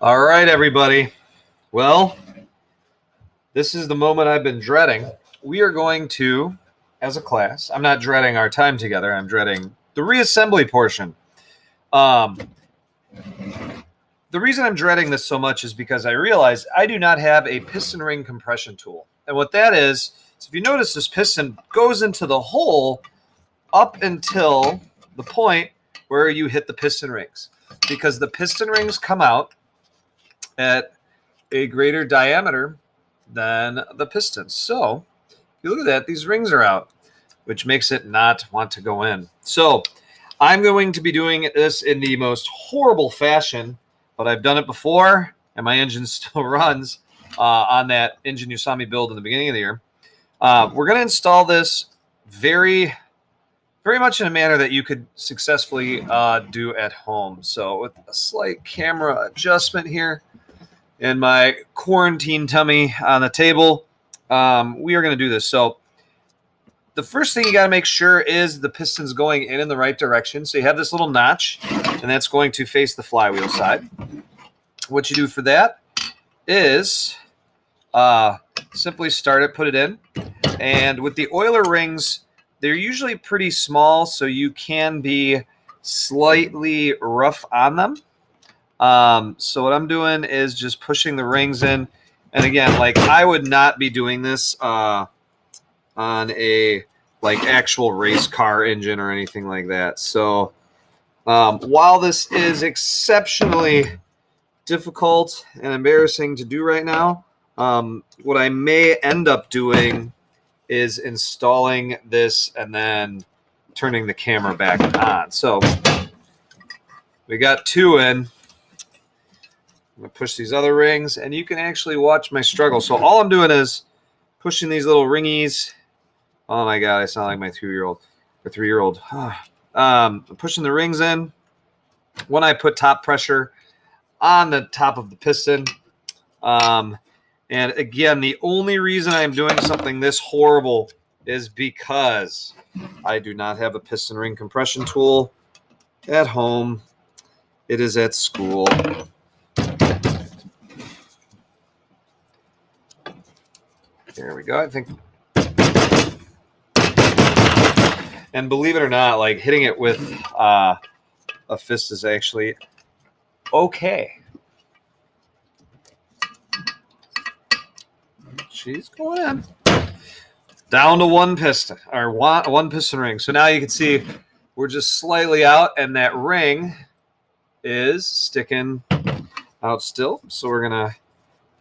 All right, everybody. Well, this is the moment I've been dreading. We are going to, as a class, I'm not dreading our time together. I'm dreading the reassembly portion. The reason I'm dreading this so much is because I realize I do not have a piston ring compression tool. And what that is if you notice this piston goes into the hole up until the point where you hit the piston rings. Because the piston rings come out at a greater diameter than the piston. So if you look at that, these rings are out, which makes it not want to go in. So I'm going to be doing this in the most horrible fashion, but I've done it before, and my engine still runs on that engine you saw me build in the beginning of the year. We're going to install this very much in a manner that you could successfully do at home. So with a slight camera adjustment here and my quarantine tummy on the table, we are going to do this. So the first thing you got to make sure is the piston's going in the right direction. So you have this little notch, and that's going to face the flywheel side. What you do for that is simply start it, put it in. And with the oiler rings, they're usually pretty small, so you can be slightly rough on them. So what I'm doing is just pushing the rings in. And again, like I would not be doing this on a actual race car engine or anything like that. So while this is exceptionally difficult and embarrassing to do right now, what I may end up doing is installing this and then turning the camera back on. So we got two in. I'm going to push these other rings, and you can actually watch my struggle. So all I'm doing is pushing these little ringies. Oh, my God, I sound like my 2-year-old or 3-year-old. Pushing the rings in. When I put top pressure on the top of the piston. And again, the only reason I'm doing something this horrible is because I do not have a piston ring compression tool at home. It is at school. There we go, I think. And believe it or not, like hitting it with a fist is actually okay. She's going in. Down to one piston, or one piston ring. So now you can see we're just slightly out, and that ring is sticking out still. So we're going to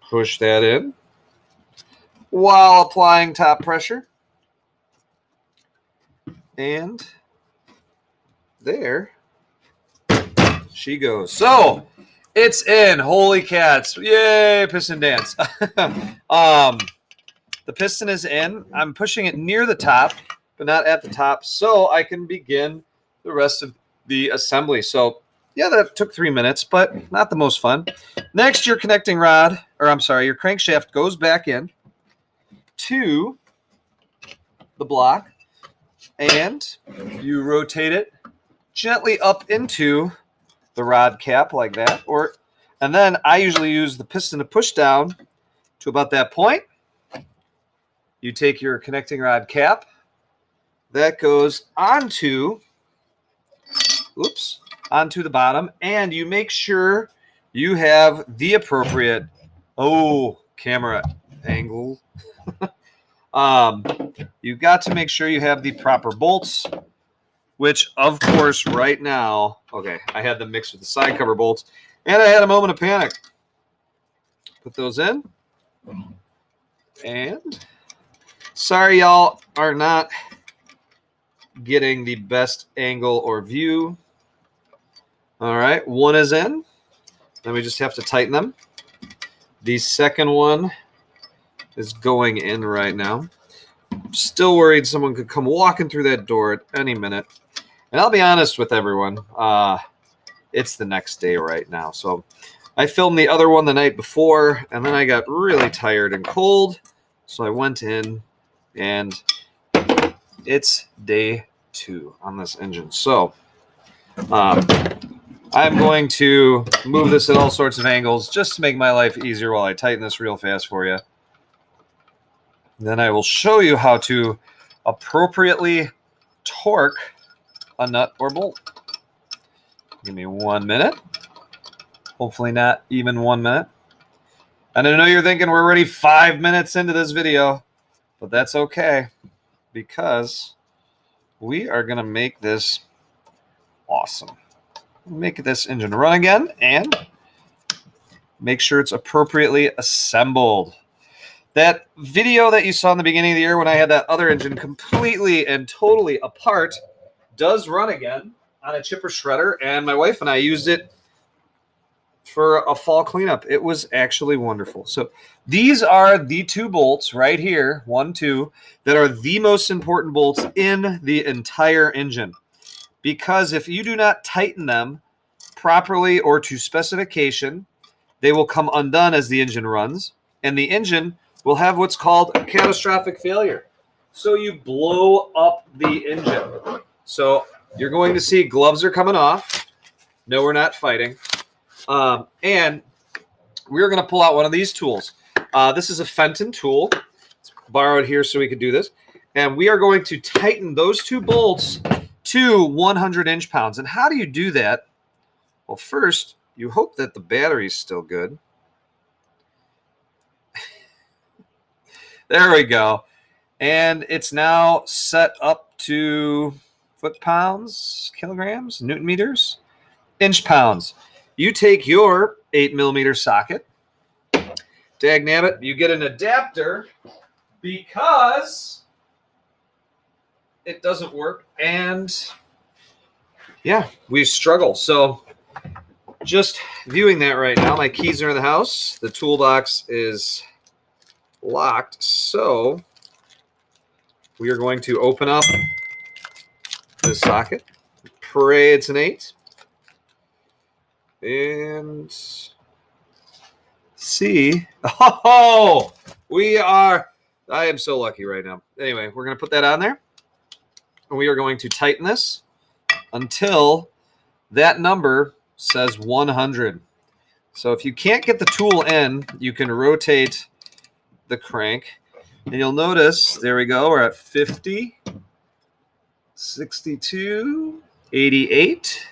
push that in while applying top pressure. And there she goes. So it's in. Holy cats. Yay, piston dance. The piston is in. I'm pushing it near the top, but not at the top, so I can begin the rest of the assembly. So, yeah, that took 3 minutes, but not the most fun. Next, your connecting rod, or I'm sorry, your crankshaft goes back in to the block, and you rotate it gently up into the rod cap like that. And then I usually use the piston to push down to about that point. You take your connecting rod cap. That goes onto the bottom, and you make sure you have the appropriate camera angle. You've got to make sure you have the proper bolts, which of course right now, I had them mixed with the side cover bolts, and I had a moment of panic. Put those in, and sorry y'all are not getting the best angle or view. All right, one is in. Then we just have to tighten them. The second one is going in right now. I'm still worried someone could come walking through that door at any minute. And I'll be honest with everyone, it's the next day right now. So I filmed the other one the night before, and then I got really tired and cold. So I went in, and it's day 2 on this engine. So I'm going to move this at all sorts of angles just to make my life easier while I tighten this real fast for you. Then I will show you how to appropriately torque a nut or bolt. Give me 1 minute. Hopefully not even 1 minute. And I know you're thinking we're already 5 minutes into this video, but that's okay because we are going to make this awesome. Make this engine run again and make sure it's appropriately assembled. That video that you saw in the beginning of the year when I had that other engine completely and totally apart does run again on a chipper shredder, and my wife and I used it for a fall cleanup. It was actually wonderful. So these are the 2 bolts right here, 1, 2, that are the most important bolts in the entire engine. Because if you do not tighten them properly or to specification, they will come undone as the engine runs, and the engine will have what's called a catastrophic failure. So you blow up the engine. So you're going to see gloves are coming off. No, we're not fighting. And we're going to pull out one of these tools. This is a Fenton tool. It's borrowed here so we could do this. And we are going to tighten those 2 bolts to 100 inch-pounds. And how do you do that? Well, first, you hope that the battery's still good. There we go. And it's now set up to foot-pounds, kilograms, newton meters, inch-pounds. You take your 8mm socket, dagnabbit, you get an adapter because it doesn't work, and yeah, we struggle. So just viewing that right now, my keys are in the house. The toolbox is locked, so we are going to open up this socket. Pray it's an 8. And see. Oh, I am so lucky right now. Anyway, we're going to put that on there. And we are going to tighten this until that number says 100. So if you can't get the tool in, you can rotate the crank. And you'll notice, there we go, we're at 50, 62, 88,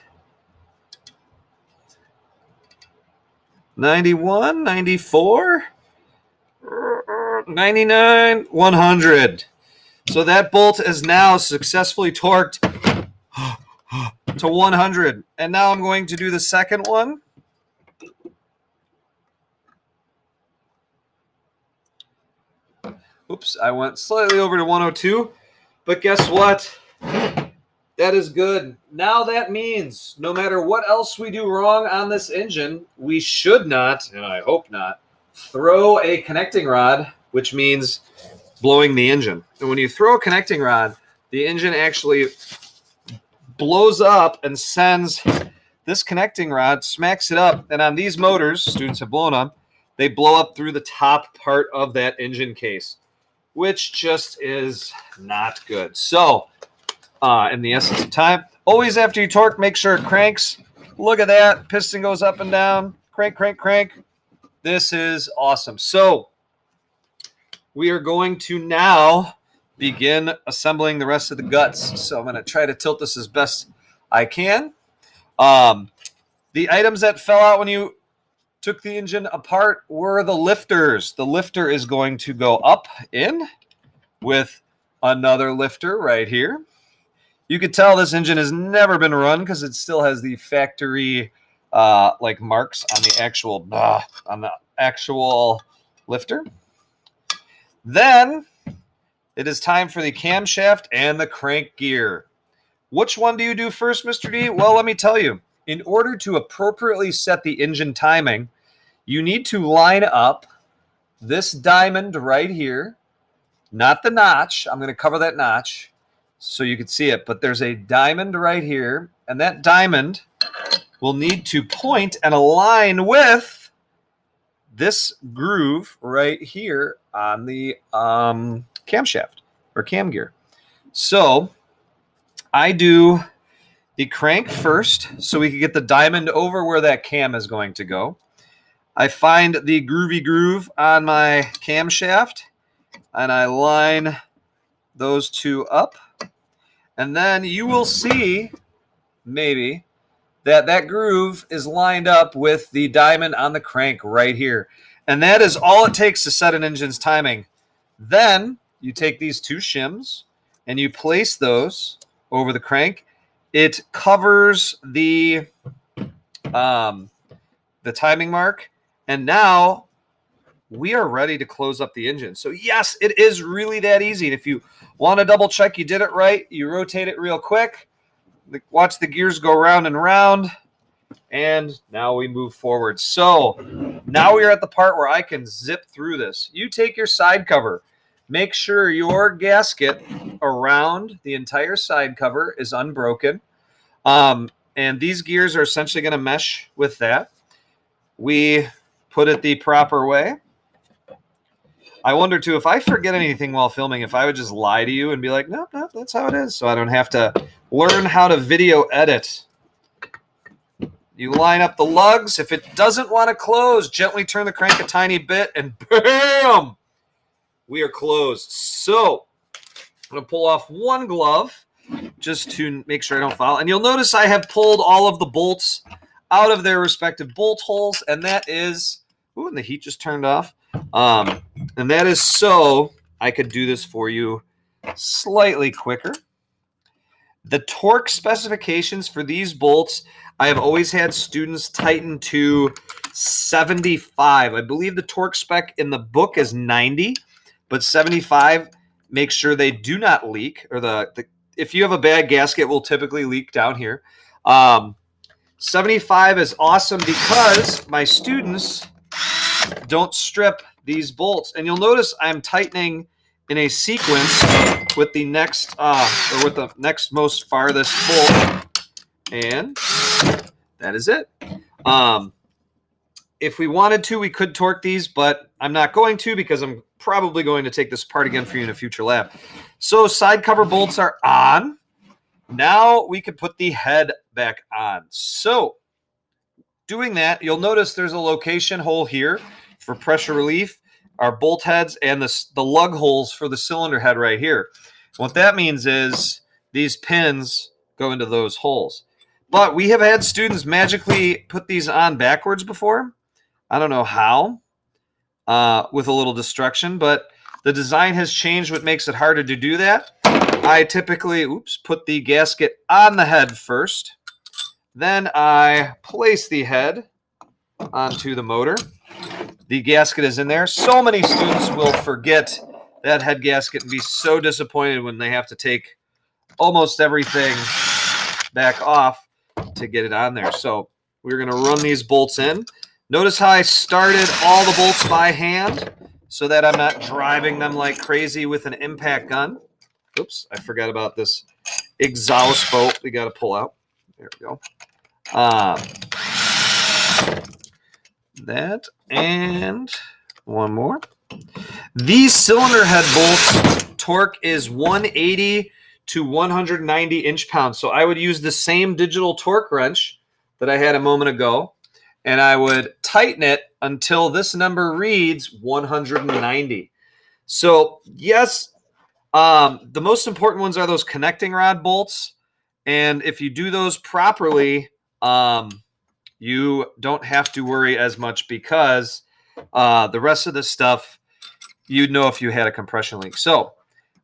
91, 94, 99, 100. So that bolt is now successfully torqued to 100. And now I'm going to do the second one. Oops, I went slightly over to 102. But guess what? That is good. Now that means no matter what else we do wrong on this engine, we should not, and I hope not, throw a connecting rod, which means blowing the engine. And when you throw a connecting rod, the engine actually blows up and sends this connecting rod, smacks it up, and on these motors, students have blown up, they blow up through the top part of that engine case, which just is not good. So, in the essence of time, always after you torque, make sure it cranks. Look at that. Piston goes up and down. Crank, crank, crank. This is awesome. So, we are going to now begin assembling the rest of the guts. So I'm going to try to tilt this as best I can. The items that fell out when you took the engine apart were the lifters. The lifter is going to go up in with another lifter right here. You could tell this engine has never been run because it still has the factory like marks on the actual lifter. Then it is time for the camshaft and the crank gear. Which one do you do first, Mr. D? Well, let me tell you. In order to appropriately set the engine timing, you need to line up this diamond right here, not the notch. I'm going to cover that notch so you can see it, but there's a diamond right here, and that diamond will need to point and align with this groove right here on the camshaft or cam gear. So I do the crank first so we can get the diamond over where that cam is going to go. I find the groovy groove on my camshaft, and I line those two up. And then you will see, maybe, that groove is lined up with the diamond on the crank right here. And that is all it takes to set an engine's timing. Then you take these two shims and you place those over the crank. It covers the timing mark. And now we are ready to close up the engine. So yes, it is really that easy. And if you want to double check you did it right, you rotate it real quick. Watch the gears go round and round. And now we move forward. So now we are at the part where I can zip through this. You take your side cover. Make sure your gasket around the entire side cover is unbroken. And these gears are essentially going to mesh with that. We put it the proper way. I wonder, too, if I forget anything while filming, if I would just lie to you and be like, no, that's how it is, so I don't have to learn how to video edit. You line up the lugs. If it doesn't want to close, gently turn the crank a tiny bit, and bam! We are closed. So I'm going to pull off one glove just to make sure I don't foul. And you'll notice I have pulled all of the bolts out of their respective bolt holes, and that is, ooh, and the heat just turned off. And that is so I could do this for you slightly quicker. The torque specifications for these bolts, I have always had students tighten to 75. I believe the torque spec in the book is 90, but 75 makes sure they do not leak, or if you have a bad gasket, it will typically leak down here. 75 is awesome because my students don't strip these bolts. And you'll notice I'm tightening in a sequence with the next, or with the next most farthest bolt. And that is it. If we wanted to, we could torque these, but I'm not going to because I'm probably going to take this apart again for you in a future lab. So side cover bolts are on. Now we can put the head back on. So doing that, you'll notice there's a location hole here for pressure relief, our bolt heads, and the lug holes for the cylinder head right here. What that means is these pins go into those holes. But we have had students magically put these on backwards before. I don't know how, with a little destruction, but the design has changed, what makes it harder to do that. I typically, put the gasket on the head first. Then I place the head onto the motor. The gasket is in there. So many students will forget that head gasket and be so disappointed when they have to take almost everything back off to get it on there. So we're going to run these bolts in. Notice how I started all the bolts by hand so that I'm not driving them like crazy with an impact gun. Oops, I forgot about this exhaust bolt we got to pull out. There we go. That, and one more. These cylinder head bolts torque is 180 to 190 inch-pounds. So I would use the same digital torque wrench that I had a moment ago, and I would tighten it until this number reads 190. So yes, the most important ones are those connecting rod bolts. And if you do those properly, you don't have to worry as much because the rest of the stuff, you'd know if you had a compression leak. So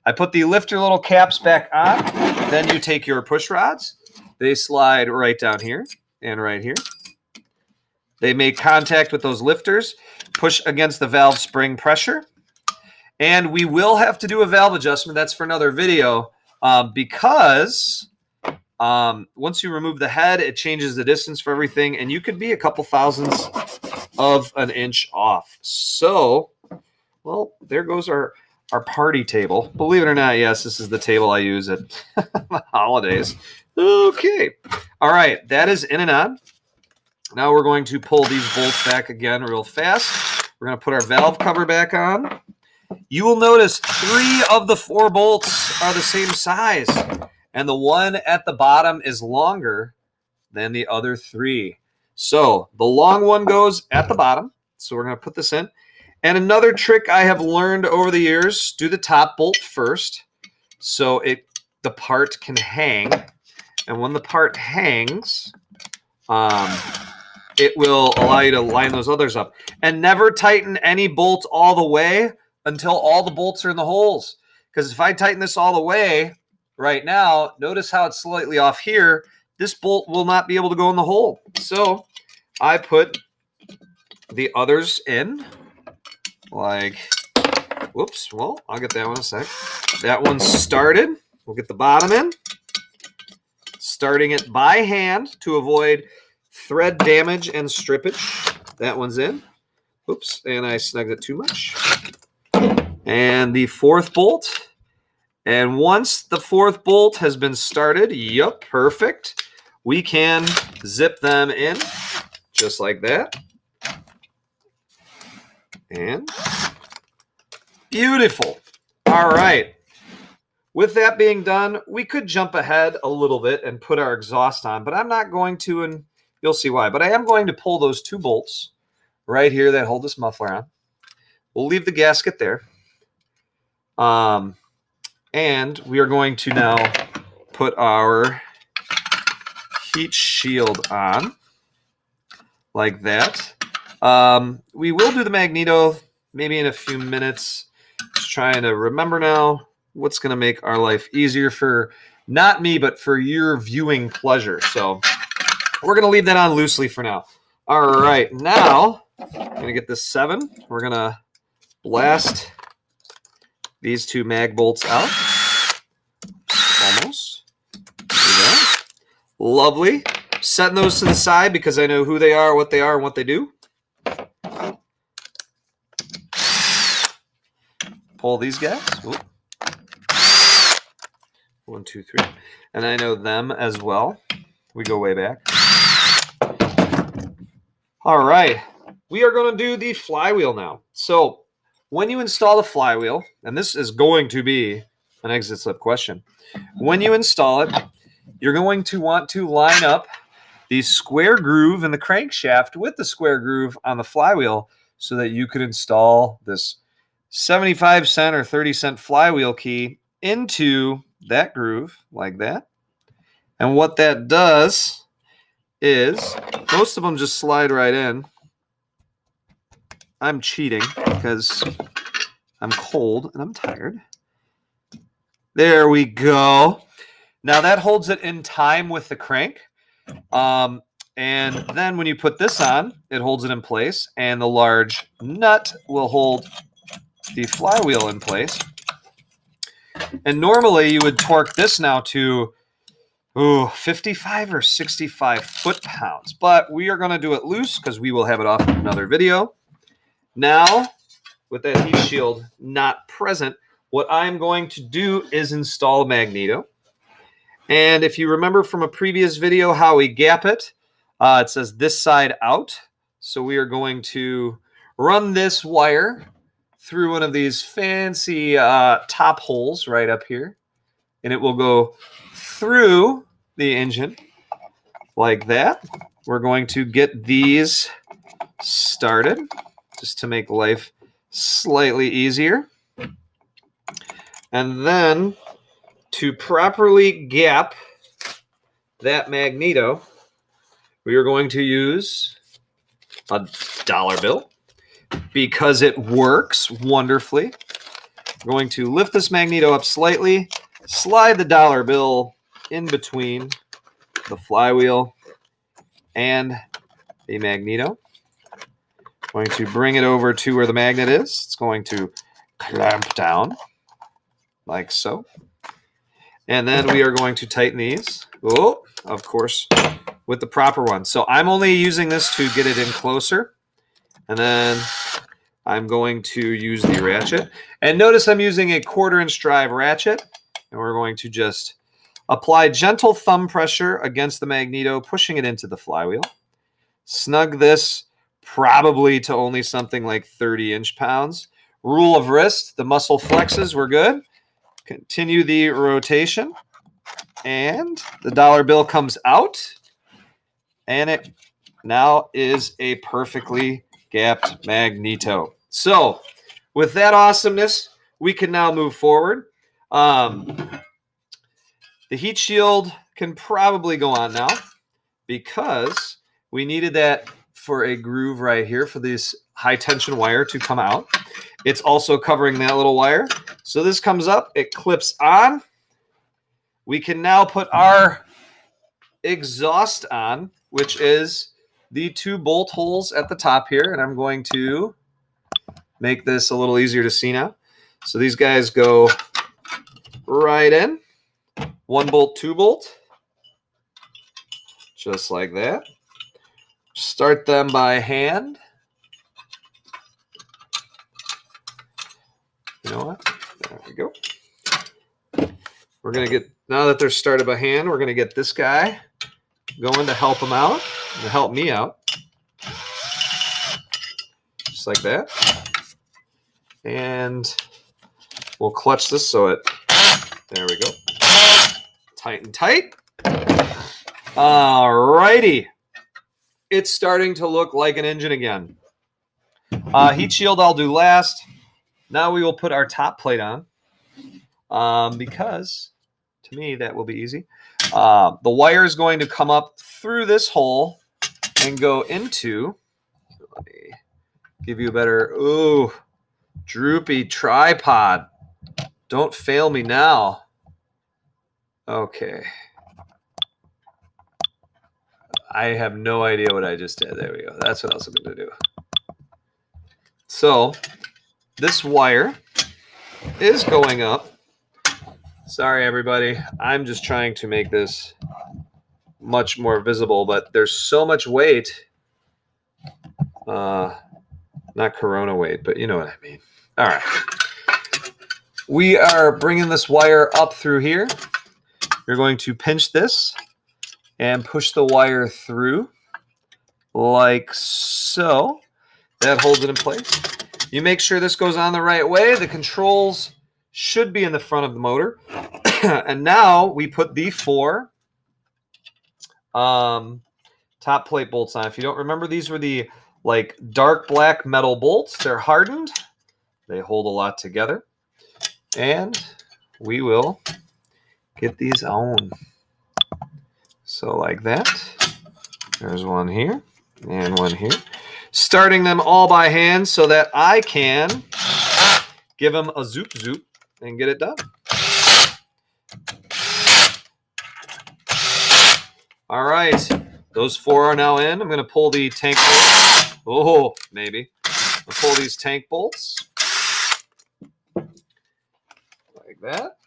I put the lifter little caps back on. Then you take your push rods. They slide right down here and right here. They make contact with those lifters, push against the valve spring pressure. And we will have to do a valve adjustment. That's for another video because once you remove the head, it changes the distance for everything, and you could be a couple thousandths of an inch off. So, well, there goes our party table. Believe it or not, yes, this is the table I use at the holidays. Okay. All right, that is in and on. Now we're going to pull these bolts back again real fast. We're going to put our valve cover back on. You will notice 3 of the 4 bolts are the same size. and the one at the bottom is longer than the other 3. So the long one goes at the bottom. So we're going to put this in. And another trick I have learned over the years, do the top bolt first so the part can hang. And when the part hangs, it will allow you to line those others up. And never tighten any bolt all the way until all the bolts are in the holes. Because if I tighten this all the way right now, notice how it's slightly off here. This bolt will not be able to go in the hole. So I put the others in like, whoops, well, I'll get that one in a sec. That one's started. We'll get the bottom in. Starting it by hand to avoid thread damage and strippage. That one's in. Oops, and I snugged it too much. And the 4th bolt. And once the 4th bolt has been started, yep, perfect, we can zip them in just like that. And beautiful. All right. With that being done, we could jump ahead a little bit and put our exhaust on, but I'm not going to, and you'll see why. But I am going to pull those 2 bolts right here that hold this muffler on. We'll leave the gasket there. And we are going to now put our heat shield on like that. We will do the magneto maybe in a few minutes. Just trying to remember now what's going to make our life easier for not me, but for your viewing pleasure. So we're going to leave that on loosely for now. All right, now I'm going to get this 7. We're going to blast these 2 mag bolts out. Almost. Lovely. Setting those to the side because I know who they are, and what they do. Pull these guys. Ooh. 1, 2, 3. And I know them as well. We go way back. All right. We are going to do the flywheel now. So when you install the flywheel, and this is going to be an exit slip question. When you install it, you're going to want to line up the square groove in the crankshaft with the square groove on the flywheel so that you could install this 75-cent or 30-cent flywheel key into that groove like that. And what that does is most of them just slide right in. I'm cheating because I'm cold and I'm tired. There we go. Now that holds it in time with the crank. And then when you put this on, it holds it in place, and the large nut will hold the flywheel in place. And normally you would torque this now to 55 or 65 foot-pounds, but we are going to do it loose because we will have it off in another video. Now, with that heat shield not present, what I'm going to do is install a magneto. And if you remember from a previous video how we gap it, it says this side out. So we are going to run this wire through one of these fancy top holes right up here. And it will go through the engine like that. We're going to get these started just to make life slightly easier. And then to properly gap that magneto, we are going to use a dollar bill because it works wonderfully. We're going to lift this magneto up slightly, slide the dollar bill in between the flywheel and the magneto. Going to bring it over to where the magnet is. It's going to clamp down like so. And then we are going to tighten these. Oh, of course, with the proper one. So I'm only using this to get it in closer. And then I'm going to use the ratchet. And notice I'm using a 1/4-inch drive ratchet. And we're going to just apply gentle thumb pressure against the magneto, pushing it into the flywheel. Snug this probably to only something like 30 inch-pounds. Rule of wrist, the muscle flexes, we're good. Continue the rotation. And the dollar bill comes out. And it now is a perfectly gapped magneto. So with that awesomeness, we can now move forward. The heat shield can probably go on now because we needed that for a groove right here for this high tension wire to come out. It's also covering that little wire. So this comes up, it clips on. We can now put our exhaust on, which is the 2 bolt holes at the top here. And I'm going to make this a little easier to see now. So these guys go right in. 1 bolt, 2 bolt. Just like that. Start them by hand. You know what? There we go. We're going to get, now that they're started by hand, we're going to get this guy going to help them out, to help me out. Just like that. And we'll clutch this so it, there we go. Tight and tight. Alrighty. It's starting to look like an engine again. Heat shield I'll do last. Now we will put our top plate on because, to me, that will be easy. The wire is going to come up through this hole and go into, let me give you a better, ooh, droopy tripod. Don't fail me now. Okay. I have no idea what I just did. There we go. That's what I was going to do. So this wire is going up. Sorry, everybody. I'm just trying to make this much more visible, but there's so much weight. Not Corona weight, but you know what I mean. All right. We are bringing this wire up through here. You're going to pinch this and push the wire through like so. That holds it in place. You make sure this goes on the right way. The controls should be in the front of the motor. And now we put the 4 top plate bolts on. If you don't remember, these were the like dark black metal bolts. They're hardened. They hold a lot together. And we will get these on. So like that. There's one here and one here. Starting them all by hand so that I can give them a zoop zoop and get it done. All right, those 4 are now in. I'm going to pull the tank bolts. Oh, maybe. I'll pull these tank bolts like that.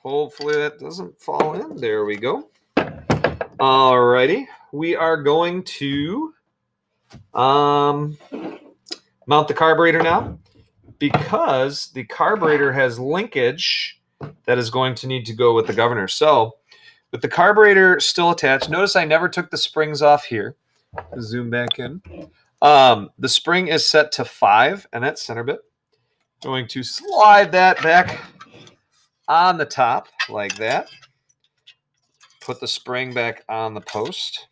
Hopefully that doesn't fall in. There we go. All righty, we are going to mount the carburetor now because the carburetor has linkage that is going to need to go with the governor. So with the carburetor still attached, notice I never took the springs off here. Zoom back in. The spring is set to 5 and that center bit. Going to slide that back on the top like that. Put the spring back on the post.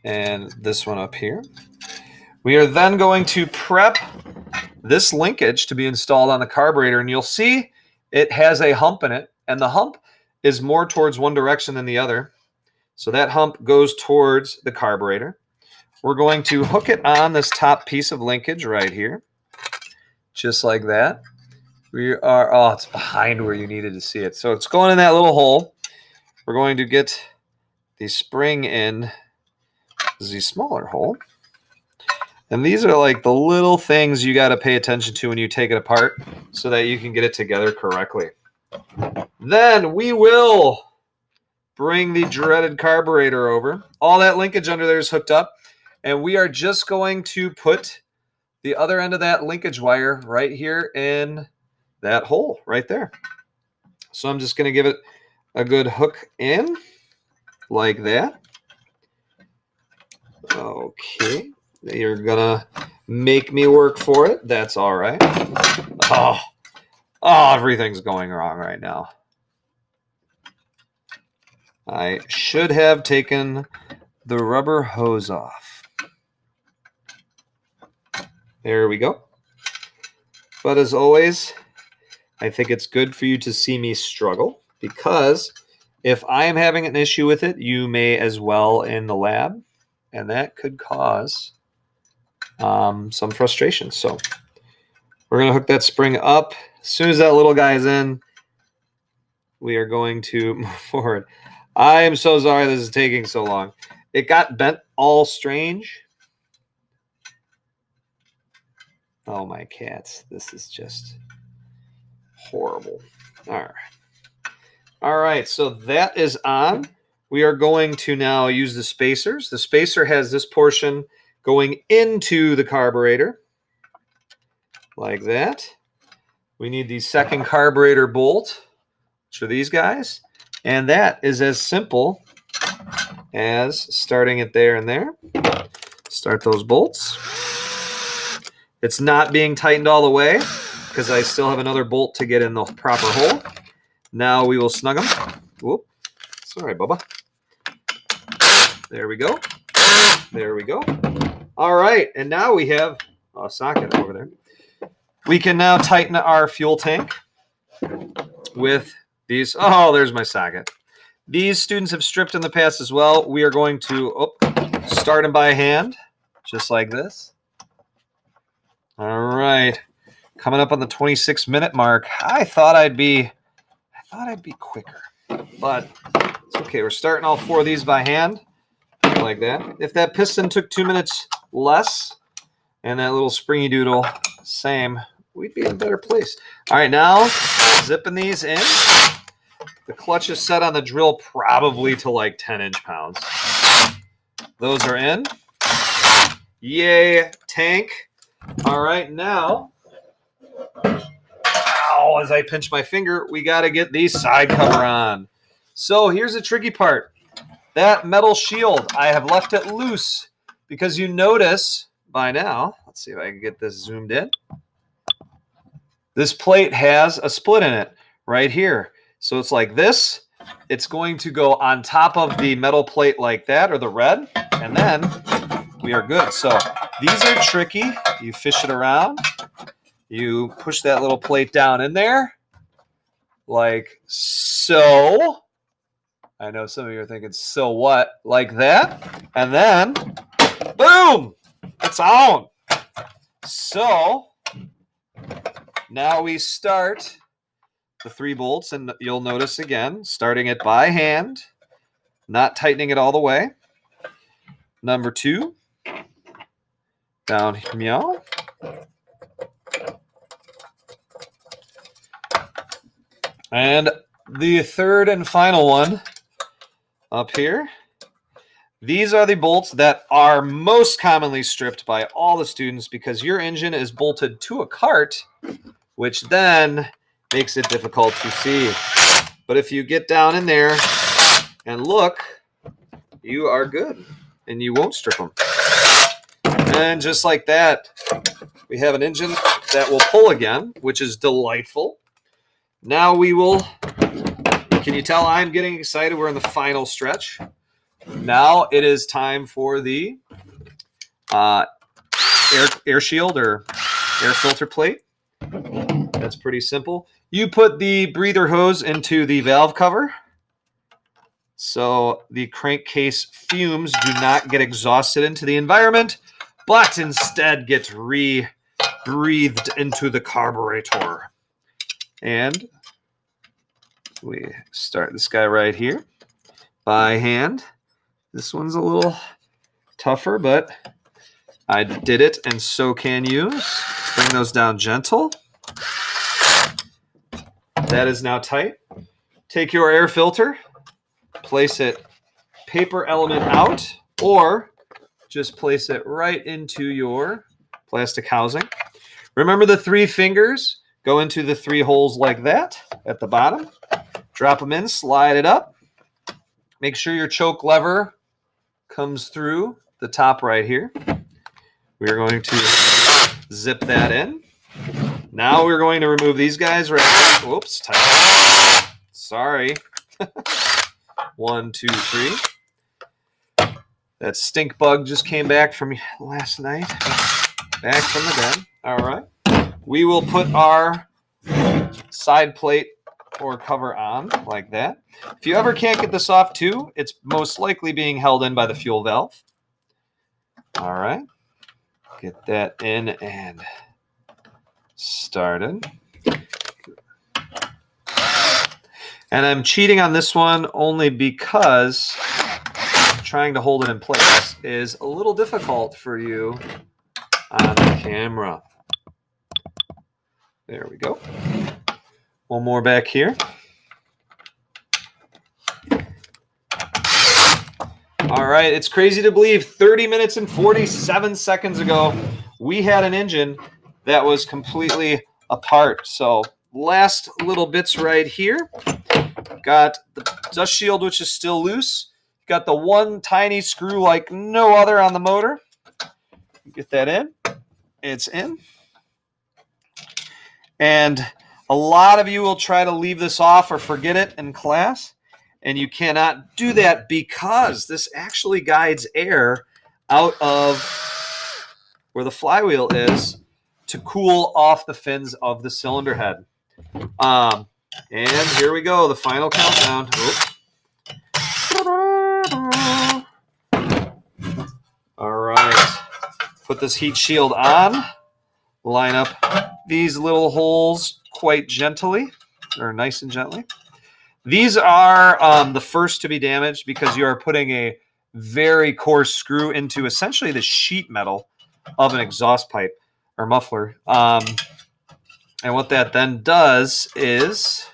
And this one up here. We are then going to prep this linkage to be installed on the carburetor, and you'll see it has a hump in it, and the hump is more towards one direction than the other. So that hump goes towards the carburetor. We're going to hook it on this top piece of linkage right here, just like that. We are, oh, it's behind where you needed to see it. So it's going in that little hole. We're going to get the spring in the smaller hole. And these are like the little things you got to pay attention to when you take it apart so that you can get it together correctly. Then we will bring the dreaded carburetor over. All that linkage under there is hooked up. And we are just going to put the other end of that linkage wire right here in that hole right there. So I'm just going to give it a good hook in like that. Okay. You're gonna make me work for it. That's all right. Oh, everything's going wrong right now. I should have taken the rubber hose off. There we go. But as always, I think it's good for you to see me struggle, because if I am having an issue with it, you may as well in the lab, and that could cause some frustration. So we're going to hook that spring up. As soon as that little guy is in, we are going to move forward. I am so sorry this is taking so long. It got bent all strange. Oh, my cats. This is just horrible. All right. All right, so that is on. We are going to now use the spacers. The spacer has this portion going into the carburetor, like that. We need the second carburetor bolt, which are these guys. And that is as simple as starting it there and there. Start those bolts. It's not being tightened all the way because I still have another bolt to get in the proper hole. Now we will snug them. Whoop. Sorry, Bubba. There we go. There we go. All right, and now we have a socket over there. We can now tighten our fuel tank with these. Oh, there's my socket. These students have stripped in the past as well. We are going to start them by hand, just like this. All right, coming up on the 26-minute mark. I thought I'd be quicker, but it's okay. We're starting all 4 of these by hand, like that. If that piston took 2 minutes less, and that little springy doodle same, we'd be in a better place. All right, now zipping these in. The clutch is set on the drill probably to like 10 inch-pounds. Those are in. Yay, tank. All right, now, ow, as I pinch my finger, we got to get the side cover on. So here's the tricky part. That metal shield, I have left it loose because you notice by now, let's see if I can get this zoomed in. This plate has a split in it right here. So it's like this. It's going to go on top of the metal plate like that, or the red, and then we are good. So these are tricky. You fish it around. You push that little plate down in there like so. I know some of you are thinking, so what? Like that. And then, boom, it's on. So now we start the 3 bolts, and you'll notice again, starting it by hand, not tightening it all the way. Number 2, down meow. And the 3rd and final one up here. These are the bolts that are most commonly stripped by all the students because your engine is bolted to a cart, which then makes it difficult to see. But if you get down in there and look, you are good and you won't strip them. And just like that, we have an engine that will pull again, which is delightful. Now we will, can you tell I'm getting excited? We're in the final stretch. Now it is time for the air shield or air filter plate. That's pretty simple. You put the breather hose into the valve cover so the crankcase fumes do not get exhausted into the environment, but instead get re-breathed into the carburetor. And we start this guy right here by hand. This one's a little tougher, but I did it, and so can you. Bring those down gentle. That is now tight. Take your air filter, place it paper element out, or just place it right into your plastic housing. Remember the 3 fingers go into the 3 holes like that at the bottom. Drop them in, slide it up. Make sure your choke lever comes through the top right here. We're going to zip that in. Now we're going to remove these guys right here. Whoops, tight. Sorry. 1, 2, 3. That stink bug just came back from last night. Back from the dead. All right. We will put our side plate or cover on like that. If you ever can't get this off too, it's most likely being held in by the fuel valve. All right. Get that in and started. And I'm cheating on this one only because trying to hold it in place is a little difficult for you on the camera. There we go. One more back here. All right, it's crazy to believe 30 minutes and 47 seconds ago, we had an engine that was completely apart. So last little bits right here. Got the dust shield, which is still loose. Got the one tiny screw like no other on the motor. Get that in. It's in. And a lot of you will try to leave this off or forget it in class. And you cannot do that because this actually guides air out of where the flywheel is to cool off the fins of the cylinder head. And here we go, the final countdown. All right, put this heat shield on. Line up these little holes quite gently, or nice and gently. These are the first to be damaged because you are putting a very coarse screw into essentially the sheet metal of an exhaust pipe or muffler. And what that then does is,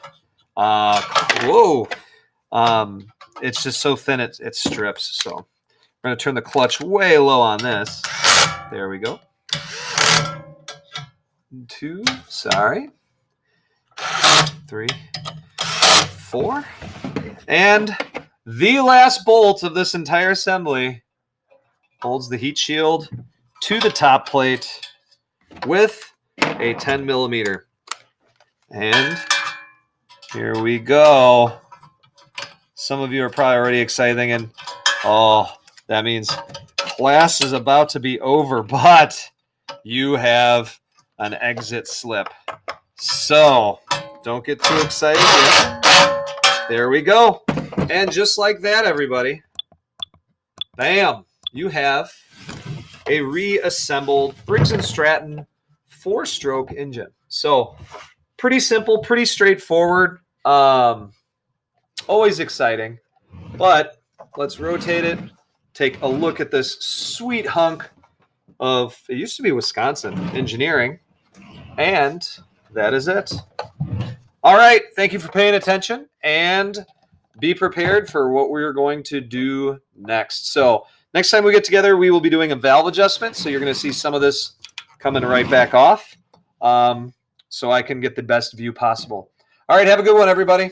it's just so thin it strips. So we're going to turn the clutch way low on this. There we go. 2, sorry. 3, 4. And the last bolt of this entire assembly holds the heat shield to the top plate with a 10 millimeter. And here we go. Some of you are probably already excited thinking, oh, that means class is about to be over, but you have an exit slip. So don't get too excited yet. There we go. And just like that, everybody, bam, you have a reassembled Briggs & Stratton 4-stroke engine. So pretty simple, pretty straightforward. Always exciting. But let's rotate it. Take a look at this sweet hunk of, it used to be Wisconsin engineering. And that is it. All right. Thank you for paying attention. And be prepared for what we're going to do next. So next time we get together, we will be doing a valve adjustment. So you're going to see some of this coming right back off so I can get the best view possible. All right. Have a good one, everybody.